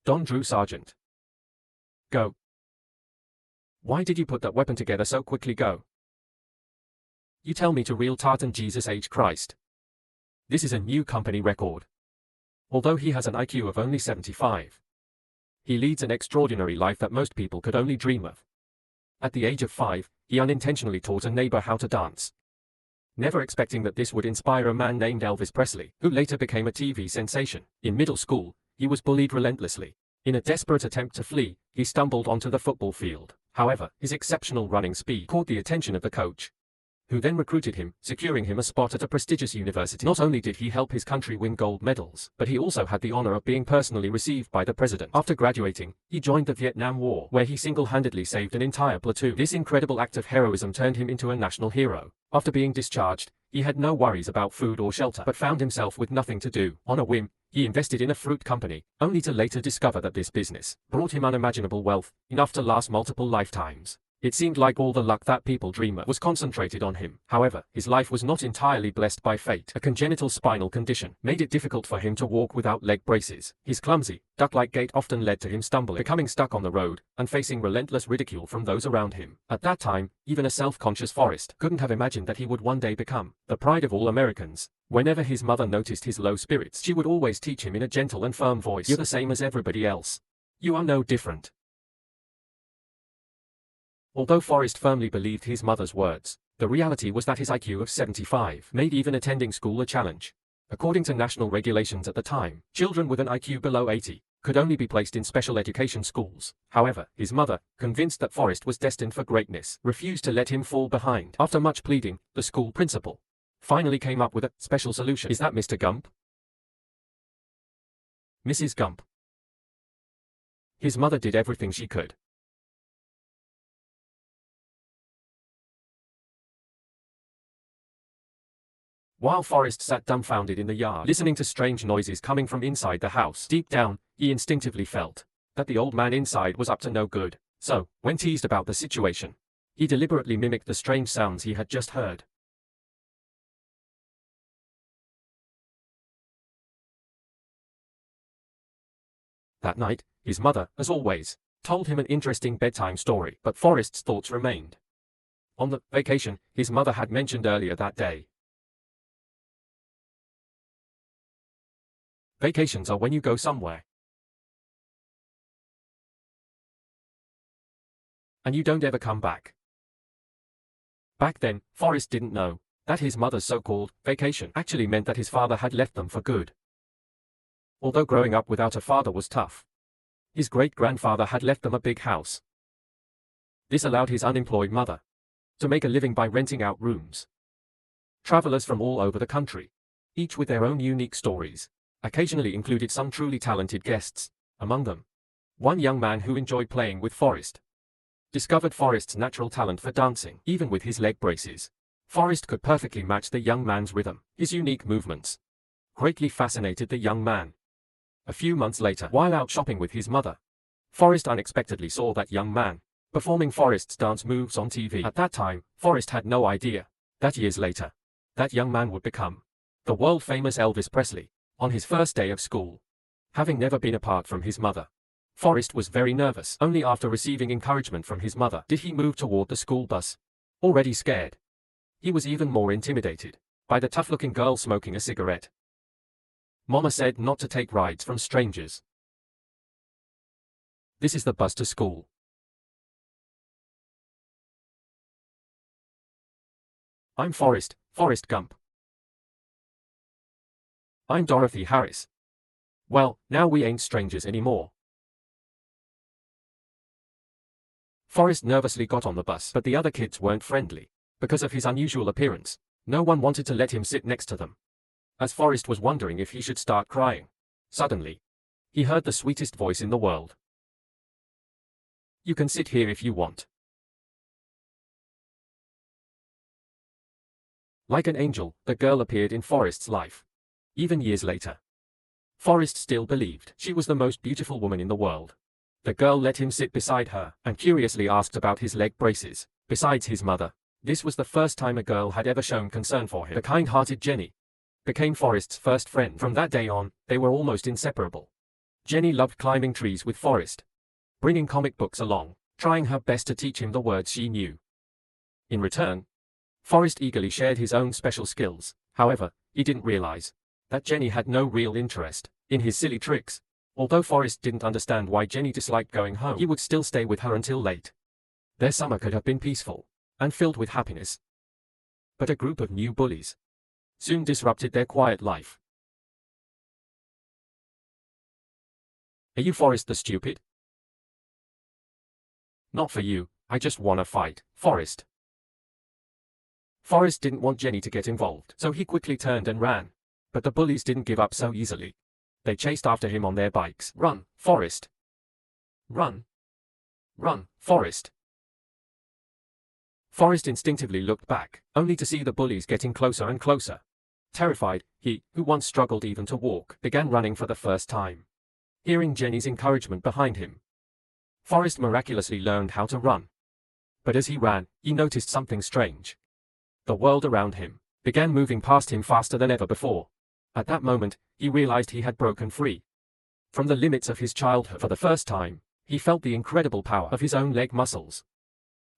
Don Drew Sargent. Go. Why did you put that weapon together so quickly? Go. You tell me to reel tartan Jesus H. Christ. This is a new company record. Although he has an IQ of only 75. He leads an extraordinary life that most people could only dream of. At the age of 5, he unintentionally taught a neighbor how to dance. Never expecting that this would inspire a man named Elvis Presley, who later became a TV sensation. In middle school, he was bullied relentlessly. In a desperate attempt to flee, he stumbled onto the football field. However, his exceptional running speed caught the attention of the coach, who then recruited him, securing him a spot at a prestigious university. Not only did he help his country win gold medals, but he also had the honor of being personally received by the president. After graduating, he joined the Vietnam War, where he single-handedly saved an entire platoon. This incredible act of heroism turned him into a national hero. After being discharged, he had no worries about food or shelter, but found himself with nothing to do. On a whim, he invested in a fruit company, only to later discover that this business brought him unimaginable wealth, enough to last multiple lifetimes. It seemed like all the luck that people dream of was concentrated on him. However, his life was not entirely blessed by fate. A congenital spinal condition made it difficult for him to walk without leg braces. His clumsy, duck-like gait often led to him stumbling, becoming stuck on the road, and facing relentless ridicule from those around him. At that time, even a self-conscious Forrest couldn't have imagined that he would one day become the pride of all Americans. Whenever his mother noticed his low spirits, she would always teach him in a gentle and firm voice, "You're the same as everybody else. You are no different." Although Forrest firmly believed his mother's words, the reality was that his IQ of 75 made even attending school a challenge. According to national regulations at the time, children with an IQ below 80 could only be placed in special education schools. However, his mother, convinced that Forrest was destined for greatness, refused to let him fall behind. After much pleading, the school principal finally came up with a special solution. "Is that Mr. Gump?" "Mrs. Gump." His mother did everything she could. While Forrest sat dumbfounded in the yard, listening to strange noises coming from inside the house, deep down, he instinctively felt that the old man inside was up to no good. So, when teased about the situation, he deliberately mimicked the strange sounds he had just heard. That night, his mother, as always, told him an interesting bedtime story, but Forrest's thoughts remained on the vacation his mother had mentioned earlier that day. Vacations are when you go somewhere and you don't ever come back. Back then, Forrest didn't know that his mother's so-called vacation actually meant that his father had left them for good. Although growing up without a father was tough, his great-grandfather had left them a big house. This allowed his unemployed mother to make a living by renting out rooms. Travelers from all over the country, each with their own unique stories, occasionally included some truly talented guests. Among them, one young man who enjoyed playing with Forrest discovered Forrest's natural talent for dancing. Even with his leg braces, Forrest could perfectly match the young man's rhythm. His unique movements greatly fascinated the young man. A few months later, while out shopping with his mother, Forrest unexpectedly saw that young man performing Forrest's dance moves on TV. At that time, Forrest had no idea that years later, that young man would become the world-famous Elvis Presley. On his first day of school, having never been apart from his mother, Forrest was very nervous. Only after receiving encouragement from his mother did he move toward the school bus. Already scared, he was even more intimidated by the tough-looking girl smoking a cigarette. Mama said not to take rides from strangers. This is the bus to school. I'm Forrest Gump. I'm Dorothy Harris. Well, now we ain't strangers anymore. Forrest nervously got on the bus, but the other kids weren't friendly. Because of his unusual appearance, no one wanted to let him sit next to them. As Forrest was wondering if he should start crying, suddenly, he heard the sweetest voice in the world. "You can sit here if you want." Like an angel, the girl appeared in Forrest's life. Even years later, Forrest still believed she was the most beautiful woman in the world. The girl let him sit beside her and curiously asked about his leg braces. Besides his mother, this was the first time a girl had ever shown concern for him. The kind-hearted Jenny became Forrest's first friend. From that day on, they were almost inseparable. Jenny loved climbing trees with Forrest, bringing comic books along, trying her best to teach him the words she knew. In return, Forrest eagerly shared his own special skills. However, he didn't realize that Jenny had no real interest in his silly tricks. Although Forrest didn't understand why Jenny disliked going home, he would still stay with her until late. Their summer could have been peaceful and filled with happiness. But a group of new bullies soon disrupted their quiet life. Are you Forrest the stupid? Not for you, I just wanna fight, Forrest. Forrest didn't want Jenny to get involved, so he quickly turned and ran. But the bullies didn't give up so easily. They chased after him on their bikes. Run, Forrest! Run! Run, Forrest! Forrest instinctively looked back, only to see the bullies getting closer and closer. Terrified, he, who once struggled even to walk, began running for the first time. Hearing Jenny's encouragement behind him, Forrest miraculously learned how to run. But as he ran, he noticed something strange. The world around him began moving past him faster than ever before. At that moment, he realized he had broken free from the limits of his childhood. For the first time, he felt the incredible power of his own leg muscles.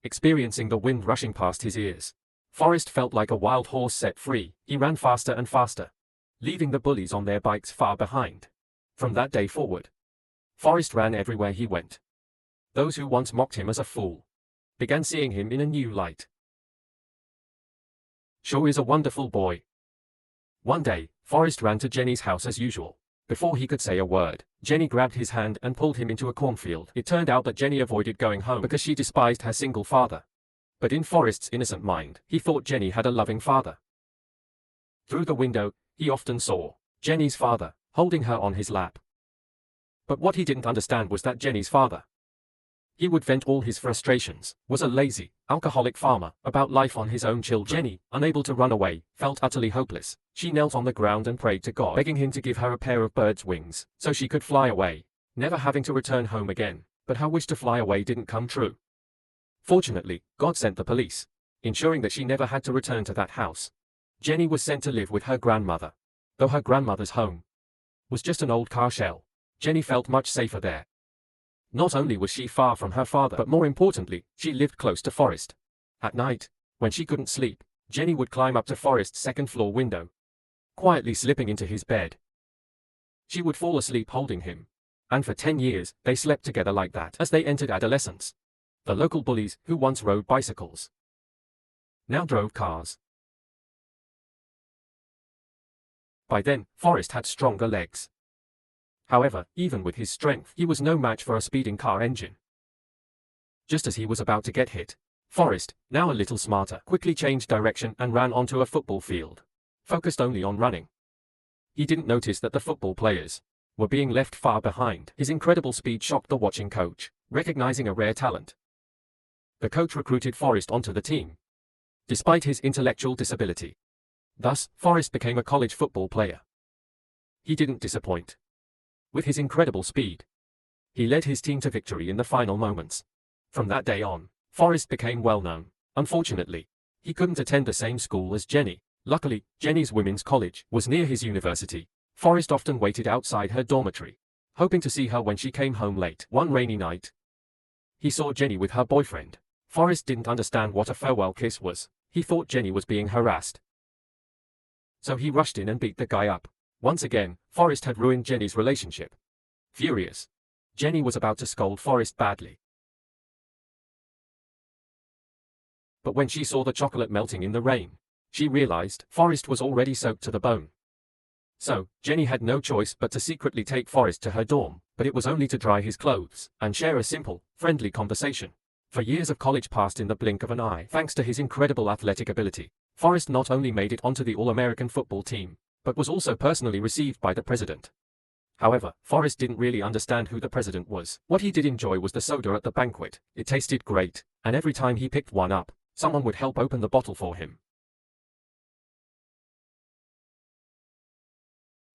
Experiencing the wind rushing past his ears, Forrest felt like a wild horse set free. He ran faster and faster, leaving the bullies on their bikes far behind. From that day forward, Forrest ran everywhere he went. Those who once mocked him as a fool began seeing him in a new light. Sure is a wonderful boy. One day, Forrest ran to Jenny's house as usual. Before he could say a word, Jenny grabbed his hand and pulled him into a cornfield. It turned out that Jenny avoided going home because she despised her single father. But in Forrest's innocent mind, he thought Jenny had a loving father. Through the window, he often saw Jenny's father holding her on his lap. But what he didn't understand was that Jenny's father, he would vent all his frustrations, was a lazy, alcoholic farmer about life on his own children. Jenny, unable to run away, felt utterly hopeless. She knelt on the ground and prayed to God, begging him to give her a pair of bird's wings, so she could fly away, never having to return home again. But her wish to fly away didn't come true. Fortunately, God sent the police, ensuring that she never had to return to that house. Jenny was sent to live with her grandmother. Though her grandmother's home was just an old car shell, Jenny felt much safer there. Not only was she far from her father, but more importantly, she lived close to Forrest. At night, when she couldn't sleep, Jenny would climb up to Forrest's second-floor window, quietly slipping into his bed. She would fall asleep holding him, and for 10 years, they slept together like that. As they entered adolescence, the local bullies, who once rode bicycles, now drove cars. By then, Forrest had stronger legs. However, even with his strength, he was no match for a speeding car engine. Just as he was about to get hit, Forrest, now a little smarter, quickly changed direction and ran onto a football field, focused only on running. He didn't notice that the football players were being left far behind. His incredible speed shocked the watching coach, recognizing a rare talent. The coach recruited Forrest onto the team, despite his intellectual disability. Thus, Forrest became a college football player. He didn't disappoint. With his incredible speed, he led his team to victory in the final moments. From that day on, Forrest became well known. Unfortunately, he couldn't attend the same school as Jenny. Luckily, Jenny's women's college was near his university. Forrest often waited outside her dormitory, hoping to see her when she came home late. One rainy night, he saw Jenny with her boyfriend. Forrest didn't understand what a farewell kiss was. He thought Jenny was being harassed, so he rushed in and beat the guy up. Once again, Forrest had ruined Jenny's relationship. Furious, Jenny was about to scold Forrest badly. But when she saw the chocolate melting in the rain, she realized Forrest was already soaked to the bone. So, Jenny had no choice but to secretly take Forrest to her dorm, but it was only to dry his clothes and share a simple, friendly conversation. For years of college passed in the blink of an eye. Thanks to his incredible athletic ability, Forrest not only made it onto the All-American football team, but was also personally received by the president. However, Forrest didn't really understand who the president was. What he did enjoy was the soda at the banquet. It tasted great, and every time he picked one up, someone would help open the bottle for him.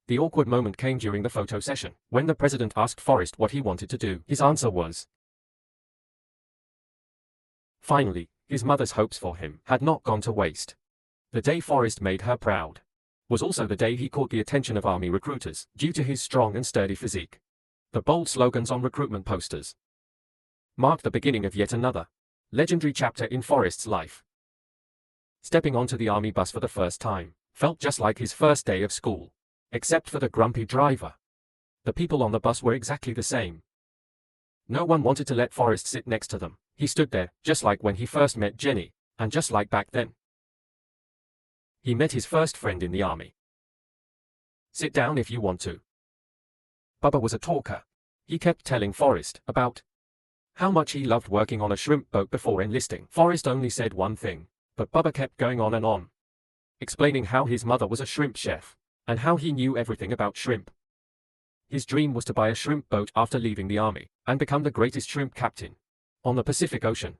The awkward moment came during the photo session, when the president asked Forrest what he wanted to do. His answer was, finally, his mother's hopes for him had not gone to waste. The day Forrest made her proud was also the day he caught the attention of army recruiters, due to his strong and sturdy physique. The bold slogans on recruitment posters marked the beginning of yet another legendary chapter in Forrest's life. Stepping onto the army bus for the first time felt just like his first day of school, except for the grumpy driver. The people on the bus were exactly the same. No one wanted to let Forrest sit next to them. He stood there, just like when he first met Jenny, and just like back then. He met his first friend in the army. Sit down if you want to. Bubba was a talker. He kept telling Forrest about how much he loved working on a shrimp boat before enlisting. Forrest only said one thing, but Bubba kept going on and on, explaining how his mother was a shrimp chef, and how he knew everything about shrimp. His dream was to buy a shrimp boat after leaving the army, and become the greatest shrimp captain on the Pacific Ocean.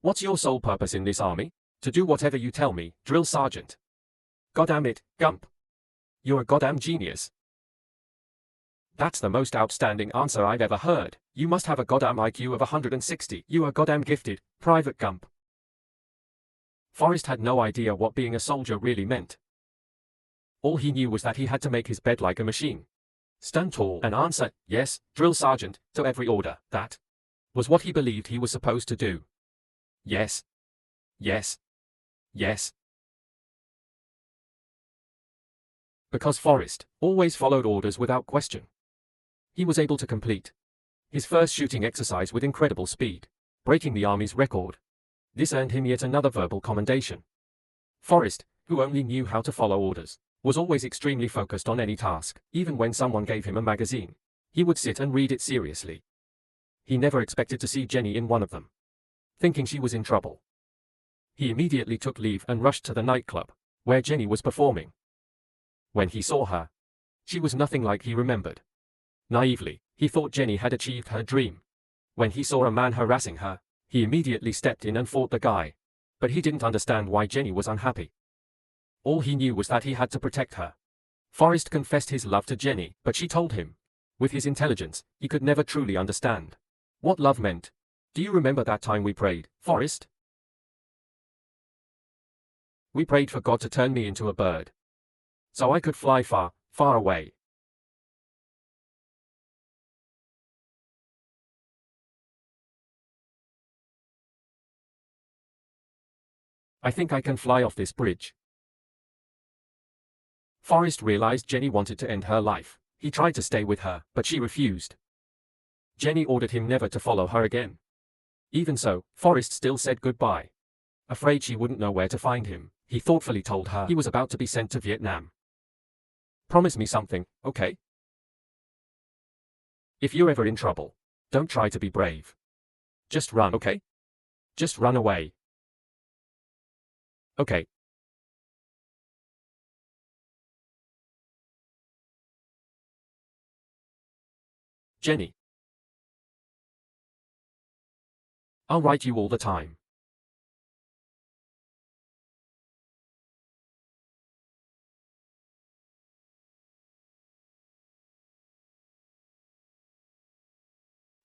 What's your sole purpose in this army? To do whatever you tell me, drill sergeant. Goddamn it, Gump. You're a goddamn genius. That's the most outstanding answer I've ever heard. You must have a goddamn IQ of 160. You are goddamn gifted, Private Gump. Forrest had no idea what being a soldier really meant. All he knew was that he had to make his bed like a machine, stand tall, and answer, yes, drill sergeant, to every order. That was what he believed he was supposed to do. Yes. Yes. Yes. Because Forrest always followed orders without question, he was able to complete his first shooting exercise with incredible speed, breaking the Army's record. This earned him yet another verbal commendation. Forrest, who only knew how to follow orders, was always extremely focused on any task. Even when someone gave him a magazine, he would sit and read it seriously. He never expected to see Jenny in one of them. Thinking she was in trouble, he immediately took leave and rushed to the nightclub, where Jenny was performing. When he saw her, she was nothing like he remembered. Naively, he thought Jenny had achieved her dream. When he saw a man harassing her, he immediately stepped in and fought the guy. But he didn't understand why Jenny was unhappy. All he knew was that he had to protect her. Forrest confessed his love to Jenny, but she told him, with his intelligence, he could never truly understand what love meant. Do you remember that time we prayed, Forrest? We prayed for God to turn me into a bird, so I could fly far, far away. I think I can fly off this bridge. Forrest realized Jenny wanted to end her life. He tried to stay with her, but she refused. Jenny ordered him never to follow her again. Even so, Forrest still said goodbye. Afraid she wouldn't know where to find him, he thoughtfully told her he was about to be sent to Vietnam. Promise me something, okay? If you're ever in trouble, don't try to be brave. Just run, okay? Just run away. Okay. Jenny. I'll write you all the time.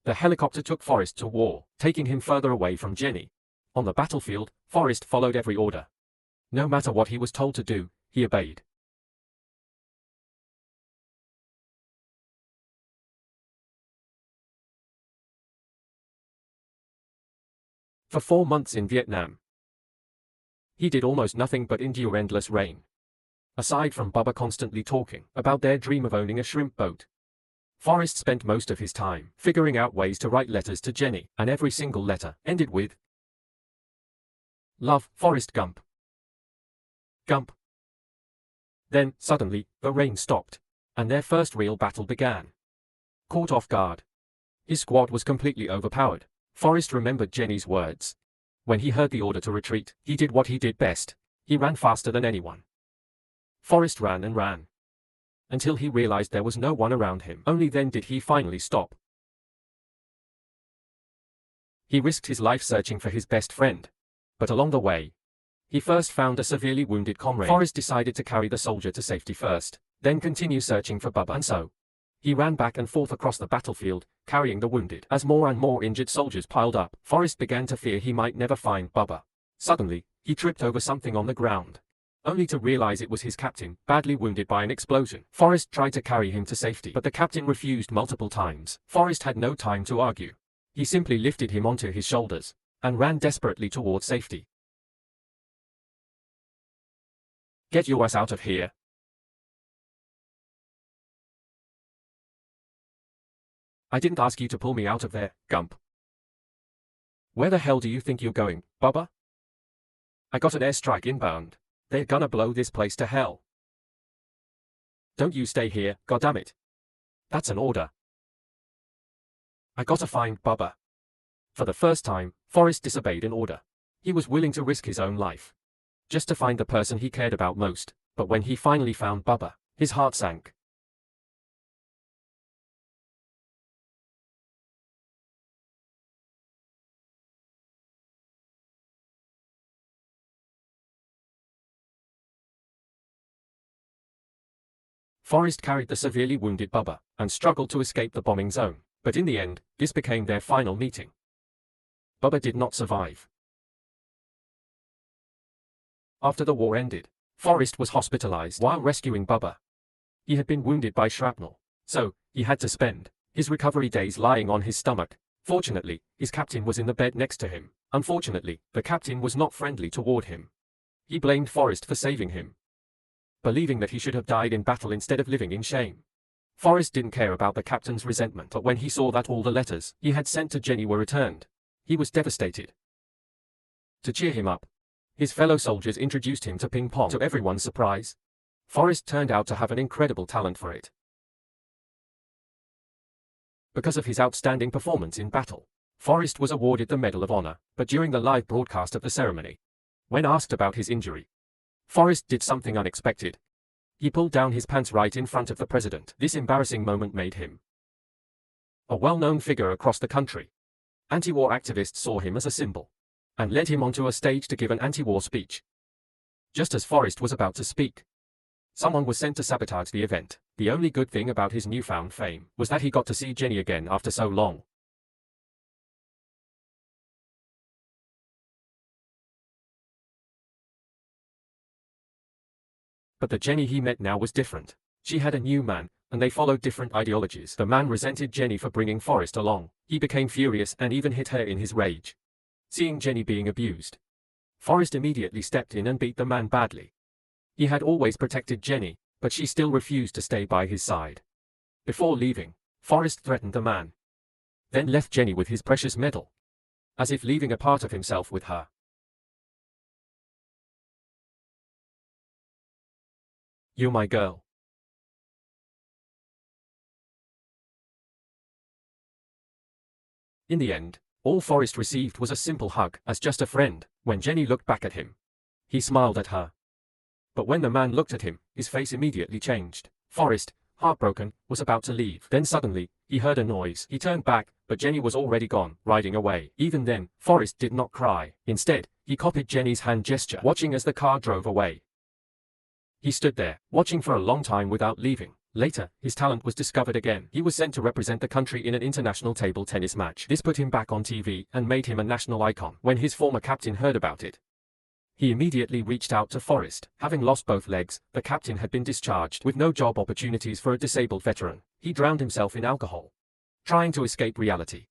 The helicopter took Forrest to war, taking him further away from Jenny. On the battlefield, Forrest followed every order. No matter what he was told to do, he obeyed. For 4 months in Vietnam, he did almost nothing but endure endless rain. Aside from Bubba constantly talking about their dream of owning a shrimp boat, Forrest spent most of his time figuring out ways to write letters to Jenny, and every single letter ended with, "Love, Forrest Gump. Gump." Then, suddenly, the rain stopped, and their first real battle began. Caught off guard, his squad was completely overpowered. Forrest remembered Jenny's words. When he heard the order to retreat, he did what he did best. He ran faster than anyone. Forrest ran and ran, until he realized there was no one around him. Only then did he finally stop. He risked his life searching for his best friend, but along the way, he first found a severely wounded comrade. Forrest decided to carry the soldier to safety first, then continue searching for Bubba, and so he ran back and forth across the battlefield, carrying the wounded. As more and more injured soldiers piled up, Forrest began to fear he might never find Bubba. Suddenly, he tripped over something on the ground. only to realize it was his captain, badly wounded by an explosion. Forrest tried to carry him to safety, but the captain refused multiple times. Forrest had no time to argue. He simply lifted him onto his shoulders and ran desperately toward safety. "Get your ass out of here." "I didn't ask you to pull me out of there, Gump." "Where the hell do you think you're going, Bubba?" "I got an airstrike inbound. They're gonna blow this place to hell." "Don't you stay here, goddammit. That's an order." "I gotta find Bubba." For the first time, Forrest disobeyed an order. He was willing to risk his own life just to find the person he cared about most, but when he finally found Bubba, his heart sank. Forrest carried the severely wounded Bubba and struggled to escape the bombing zone, but in the end, this became their final meeting. Bubba did not survive. After the war ended, Forrest was hospitalized while rescuing Bubba. He had been wounded by shrapnel, so he had to spend his recovery days lying on his stomach. Fortunately, his captain was in the bed next to him. Unfortunately, the captain was not friendly toward him. He blamed Forrest for saving him, believing that he should have died in battle instead of living in shame. Forrest didn't care about the captain's resentment, but when he saw that all the letters he had sent to Jenny were returned, he was devastated. To cheer him up, his fellow soldiers introduced him to ping pong. To everyone's surprise, Forrest turned out to have an incredible talent for it. Because of his outstanding performance in battle, Forrest was awarded the Medal of Honor, but during the live broadcast of the ceremony, when asked about his injury, Forrest did something unexpected. He pulled down his pants right in front of the president. This embarrassing moment made him a well-known figure across the country. Anti-war activists saw him as a symbol and led him onto a stage to give an anti-war speech. Just as Forrest was about to speak, someone was sent to sabotage the event. The only good thing about his newfound fame was that he got to see Jenny again after so long. But the Jenny he met now was different. She had a new man, and they followed different ideologies. The man resented Jenny for bringing Forrest along. He became furious and even hit her in his rage. Seeing Jenny being abused, Forrest immediately stepped in and beat the man badly. He had always protected Jenny, but she still refused to stay by his side. Before leaving, Forrest threatened the man, then left Jenny with his precious medal, as if leaving a part of himself with her. "You're my girl." In the end, all Forrest received was a simple hug, as just a friend. When Jenny looked back at him, he smiled at her. But when the man looked at him, his face immediately changed. Forrest, heartbroken, was about to leave. Then suddenly, he heard a noise. He turned back, but Jenny was already gone, riding away. Even then, Forrest did not cry. Instead, he copied Jenny's hand gesture, watching as the car drove away. He stood there, watching for a long time without leaving. Later, his talent was discovered again. He was sent to represent the country in an international table tennis match. This put him back on TV and made him a national icon. When his former captain heard about it, he immediately reached out to Forrest. Having lost both legs, the captain had been discharged with no job opportunities for a disabled veteran. He drowned himself in alcohol, trying to escape reality.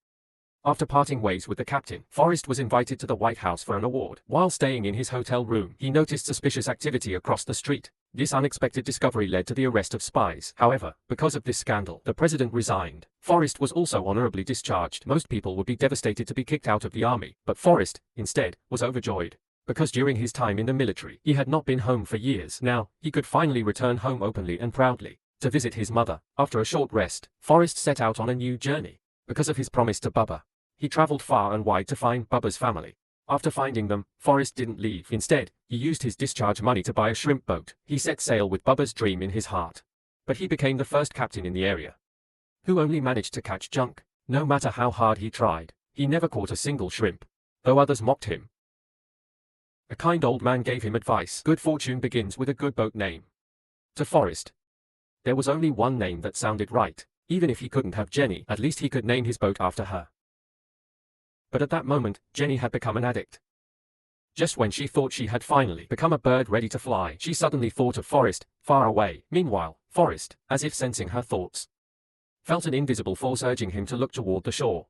After parting ways with the captain, Forrest was invited to the White House for an award. While staying in his hotel room, he noticed suspicious activity across the street. This unexpected discovery led to the arrest of spies. However, because of this scandal, the president resigned. Forrest was also honorably discharged. Most people would be devastated to be kicked out of the army, but Forrest, instead, was overjoyed. Because during his time in the military, he had not been home for years. Now, he could finally return home openly and proudly to visit his mother. After a short rest, Forrest set out on a new journey. Because of his promise to Bubba, he traveled far and wide to find Bubba's family. After finding them, Forrest didn't leave. Instead, he used his discharge money to buy a shrimp boat. He set sail with Bubba's dream in his heart. But he became the first captain in the area who only managed to catch junk. No matter how hard he tried, he never caught a single shrimp, though others mocked him. A kind old man gave him advice. Good fortune begins with a good boat name. To Forrest, there was only one name that sounded right. Even if he couldn't have Jenny, at least he could name his boat after her. But at that moment, Jenny had become an addict. Just when she thought she had finally become a bird ready to fly, she suddenly thought of Forrest, far away. Meanwhile, Forrest, as if sensing her thoughts, felt an invisible force urging him to look toward the shore.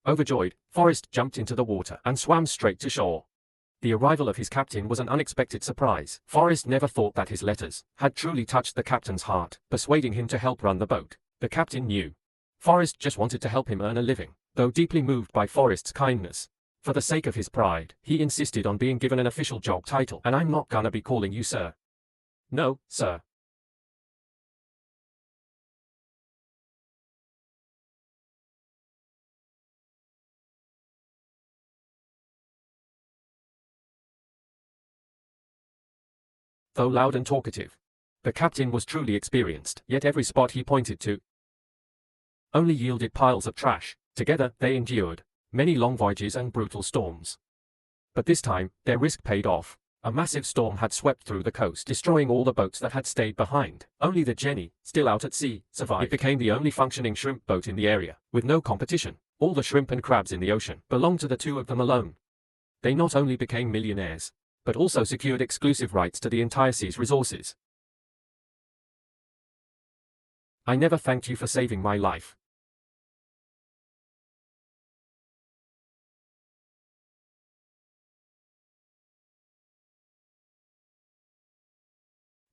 Overjoyed, Forrest jumped into the water and swam straight to shore. The arrival of his captain was an unexpected surprise. Forrest never thought that his letters had truly touched the captain's heart, persuading him to help run the boat. The captain knew Forrest just wanted to help him earn a living. Though deeply moved by Forrest's kindness, for the sake of his pride, he insisted on being given an official job title. "And I'm not gonna be calling you sir." "No, sir." Though loud and talkative, the captain was truly experienced, yet every spot he pointed to only yielded piles of trash. Together, they endured many long voyages and brutal storms. But this time, their risk paid off. A massive storm had swept through the coast, destroying all the boats that had stayed behind. Only the Jenny, still out at sea, survived. It became the only functioning shrimp boat in the area, with no competition. All the shrimp and crabs in the ocean belonged to the two of them alone. They not only became millionaires, but also secured exclusive rights to the entire sea's resources. "I never thanked you for saving my life."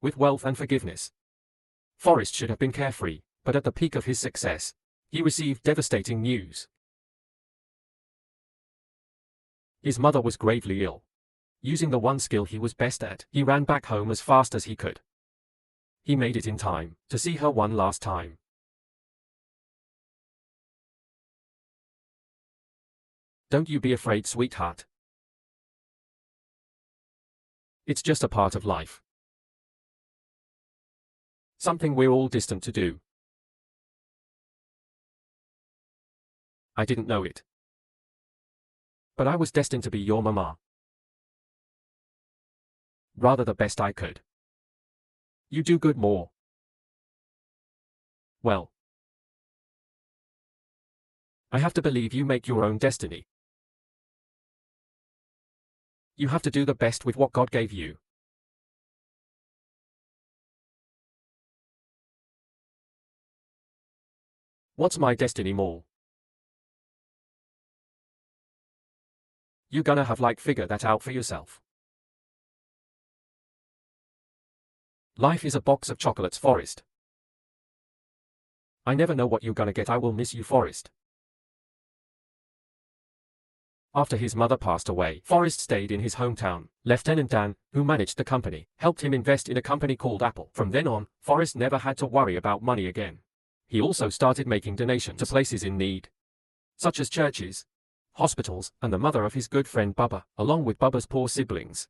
With wealth and forgiveness, Forrest should have been carefree, but at the peak of his success, he received devastating news. His mother was gravely ill. Using the one skill he was best at, he ran back home as fast as he could. He made it in time to see her one last time. "Don't you be afraid, sweetheart. It's just a part of life. Something we're all destined to do." "I didn't know it. But I was destined to be your mama. Rather the best I could. You do good more. Well, I have to believe you make your own destiny. You have to do the best with what God gave you." "What's my destiny, Maul?" "You gonna have like figure that out for yourself." "Life is a box of chocolates, Forrest. I never know what you're gonna get. I will miss you, Forrest." After his mother passed away, Forrest stayed in his hometown. Lieutenant Dan, who managed the company, helped him invest in a company called Apple. From then on, Forrest never had to worry about money again. He also started making donations to places in need, such as churches, hospitals, and the mother of his good friend Bubba, along with Bubba's poor siblings.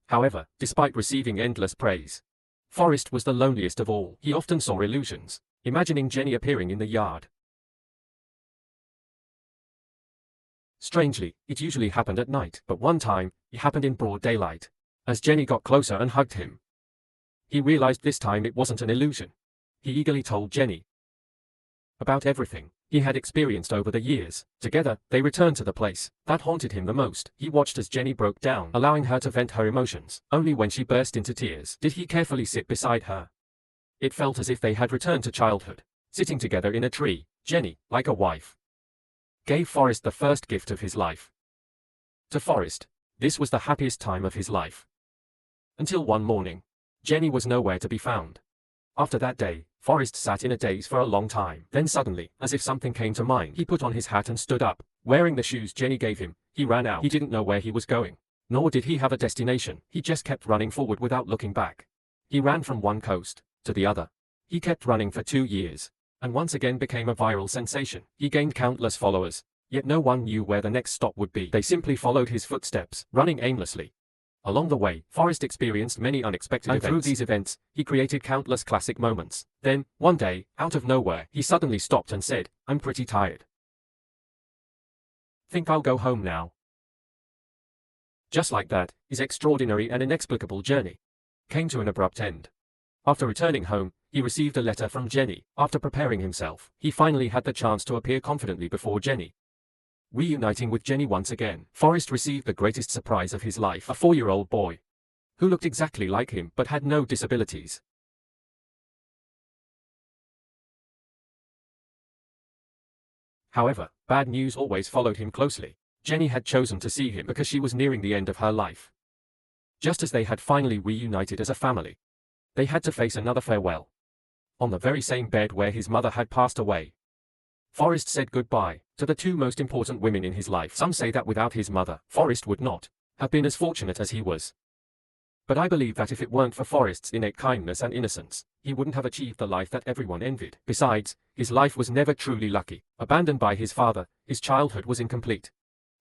However, despite receiving endless praise, Forrest was the loneliest of all. He often saw illusions, imagining Jenny appearing in the yard. Strangely, it usually happened at night, but one time, it happened in broad daylight. As Jenny got closer and hugged him, he realized this time it wasn't an illusion. He eagerly told Jenny about everything he had experienced over the years. Together, they returned to the place that haunted him the most. He watched as Jenny broke down, allowing her to vent her emotions. Only when she burst into tears did he carefully sit beside her. It felt as if they had returned to childhood, sitting together in a tree. Jenny, like a wife, gave Forrest the first gift of his life. To Forrest, this was the happiest time of his life. Until one morning, Jenny was nowhere to be found. After that day, Forrest sat in a daze for a long time. Then suddenly, as if something came to mind, he put on his hat and stood up. Wearing the shoes Jenny gave him, he ran out. He didn't know where he was going, nor did he have a destination. He just kept running forward without looking back. He ran from one coast to the other. He kept running for 2 years, and once again became a viral sensation. He gained countless followers, yet no one knew where the next stop would be. They simply followed his footsteps, running aimlessly. Along the way, Forrest experienced many unexpected events. Through these events, he created countless classic moments. Then, one day, out of nowhere, he suddenly stopped and said, "I'm pretty tired. Think I'll go home now." Just like that, his extraordinary and inexplicable journey came to an abrupt end. After returning home, he received a letter from Jenny. After preparing himself, he finally had the chance to appear confidently before Jenny. Reuniting with Jenny once again, Forrest received the greatest surprise of his life, a 4-year-old boy, who looked exactly like him but had no disabilities. However, bad news always followed him closely. Jenny had chosen to see him because she was nearing the end of her life. Just as they had finally reunited as a family, they had to face another farewell. On the very same bed where his mother had passed away, Forrest said goodbye to the two most important women in his life. Some say that without his mother, Forrest would not have been as fortunate as he was. But I believe that if it weren't for Forrest's innate kindness and innocence, he wouldn't have achieved the life that everyone envied. Besides, his life was never truly lucky. Abandoned by his father, his childhood was incomplete.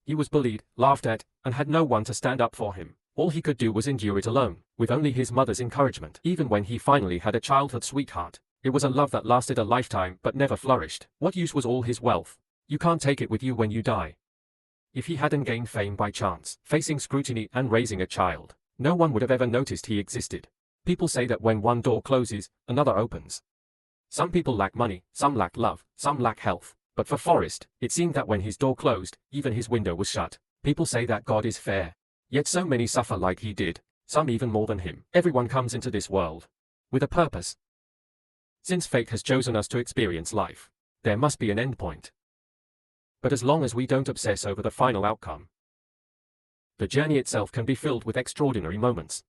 He was bullied, laughed at, and had no one to stand up for him. All he could do was endure it alone, with only his mother's encouragement. Even when he finally had a childhood sweetheart, it was a love that lasted a lifetime but never flourished. What use was all his wealth? You can't take it with you when you die. If he hadn't gained fame by chance, facing scrutiny and raising a child, no one would have ever noticed he existed. People say that when one door closes, another opens. Some people lack money, some lack love, some lack health. But for Forrest, it seemed that when his door closed, even his window was shut. People say that God is fair. Yet so many suffer like he did, some even more than him. Everyone comes into this world with a purpose. Since fate has chosen us to experience life, there must be an end point. But as long as we don't obsess over the final outcome, the journey itself can be filled with extraordinary moments.